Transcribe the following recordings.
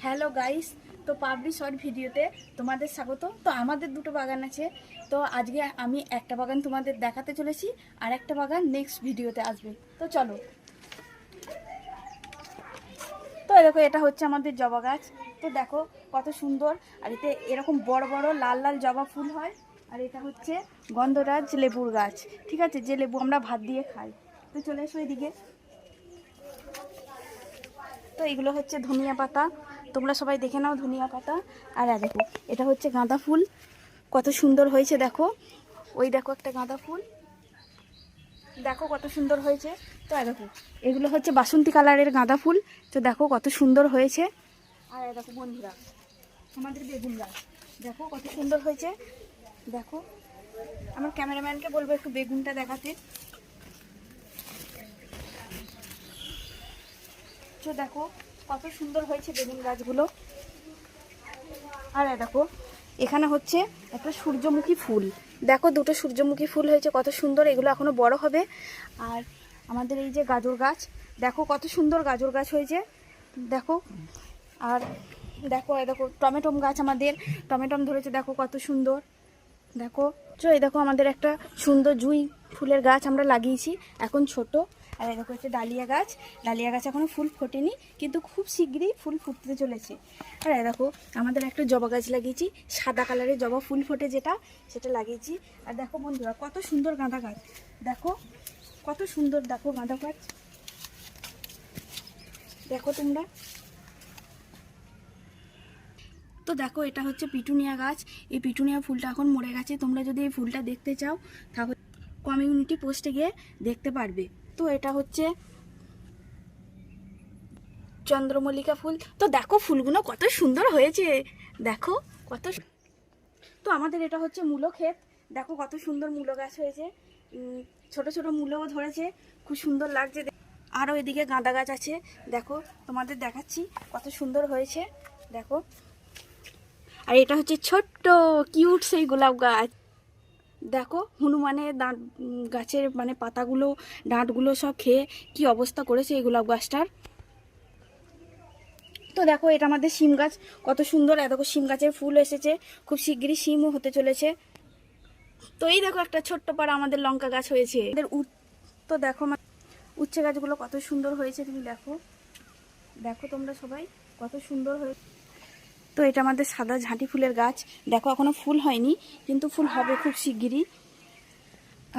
Hello guys, তো public short ভিডিওতে তোমাদের স্বাগত। তো আমাদের দুটো বাগান আছে, তো আজকে আমি একটা বাগান তোমাদের দেখাতে চলেছি, আর একটা বাগান নেক্সট ভিডিওতে আসবে। তো চলো। তো দেখো, এটা হচ্ছে আমাদের জবা গাছ। তো দেখো কত সুন্দর, আর এতে এরকম বড় বড় লাল লাল জবা ফুল হয়। আর এটা হচ্ছে গন্ধরাজ লেবুর গাছ, ঠিক আছে, যে লেবু আমরা ভাত দিয়ে খাই। তো চলে এসো এদিকে। তো এগুলো হচ্ছে ধনিয়া পাতা, তোমরা সবাই দেখে নাও ধনিয়া পাতা। আর দেখো, এটা হচ্ছে গাঁদা ফুল, কত সুন্দর হয়েছে দেখো। ওই দেখো একটা গাঁদা ফুল, দেখো কত সুন্দর হয়েছে। তো দেখো, এগুলো হচ্ছে বাসন্তী কালারের গাঁদা ফুল। তো দেখো কত সুন্দর হয়েছে। আর দেখো বন্ধুরা, আমাদের বেগুন গাছ দেখো কত সুন্দর হয়েছে। দেখো, আমার ক্যামেরাম্যানকে বলবো একটু বেগুনটা দেখাতে। তো দেখো কত সুন্দর হয়েছে বেগুন গাছগুলো। আর দেখো, এখানে হচ্ছে একটা সূর্যমুখী ফুল, দেখো দুটো সূর্যমুখী ফুল হয়েছে, কত সুন্দর। এগুলো এখনো বড় হবে। আর আমাদের এই যে গাজর গাছ, দেখো কত সুন্দর গাজর গাছ হয়েছে, দেখো। আর দেখো, দেখো টমেটো গাছ, আমাদের টমেটো ধরেছে, দেখো কত সুন্দর। দেখো, এই দেখো আমাদের একটা সুন্দর জুঁই ফুলের গাছ আমরা লাগিয়েছি, এখন ছোট। আর দেখো হচ্ছে ডালিয়া গাছ, ডালিয়া গাছ এখনো ফুল ফোটেনি, কিন্তু খুব শীঘ্রই ফুল ফুটতে চলেছে। আর দেখো, আমাদের একটা জবা গাছ লাগিয়েছি, সাদা কালারের জবা ফুল ফোটে যেটা, সেটা লাগিয়েছি। আর দেখো বন্ধুরা, কত সুন্দর গাঁদা গাছ, দেখো কত সুন্দর, দেখো গাঁদা গাছ, দেখো তোমরা। তো দেখো, এটা হচ্ছে পিটুনিয়া গাছ। এই পিটুনিয়া ফুলটা এখন মরে গেছে, তোমরা যদি এই ফুলটা দেখতে চাও তাহলে কমিউনিটি পোস্টে গিয়ে দেখতে পারবে। তো এটা হচ্ছে চন্দ্রমল্লিকা ফুল। তো দেখো ফুলগুলো কত সুন্দর হয়েছে, দেখো কত। তো আমাদের এটা হচ্ছে মূলো ক্ষেত, দেখো কত সুন্দর মূলো গাছ হয়েছে, ছোট ছোট মূলোও ধরেছে, খুব সুন্দর লাগছে। আরও এদিকে গাঁদা গাছ আছে, দেখো তোমাদের দেখাচ্ছি কত সুন্দর হয়েছে, দেখো। আর এটা হচ্ছে ছোট্ট কিউট সেই গোলাপ গাছ, দেখো হনুমানের দাঁত, গাছের মানে পাতাগুলো ডাঁটগুলো সব খেয়ে কি অবস্থা করেছে এই গোলাপ গাছটার। তো দেখো, এটা আমাদের শিম গাছ, কত সুন্দর। দেখো শিম গাছের ফুল এসেছে, খুব শিগগিরই শিমও হতে চলেছে। তো এই দেখো একটা ছোট্ট পাড়া আমাদের লঙ্কা গাছ হয়েছে। তো দেখো উচ্ছে গাছগুলো কত সুন্দর হয়েছে, তুমি দেখো, দেখো তোমরা সবাই কত সুন্দর হয়েছে। তো এটা আমাদের সাদা ঝাঁটি ফুলের গাছ, দেখো এখনো ফুল হয়নি, কিন্তু ফুল হবে খুব শিগগিরই।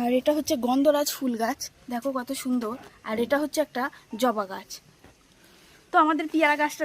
আর এটা হচ্ছে গন্ধরাজ ফুল গাছ, দেখো কত সুন্দর। আর এটা হচ্ছে একটা জবা গাছ। তো আমাদের পেয়ারা গাছটা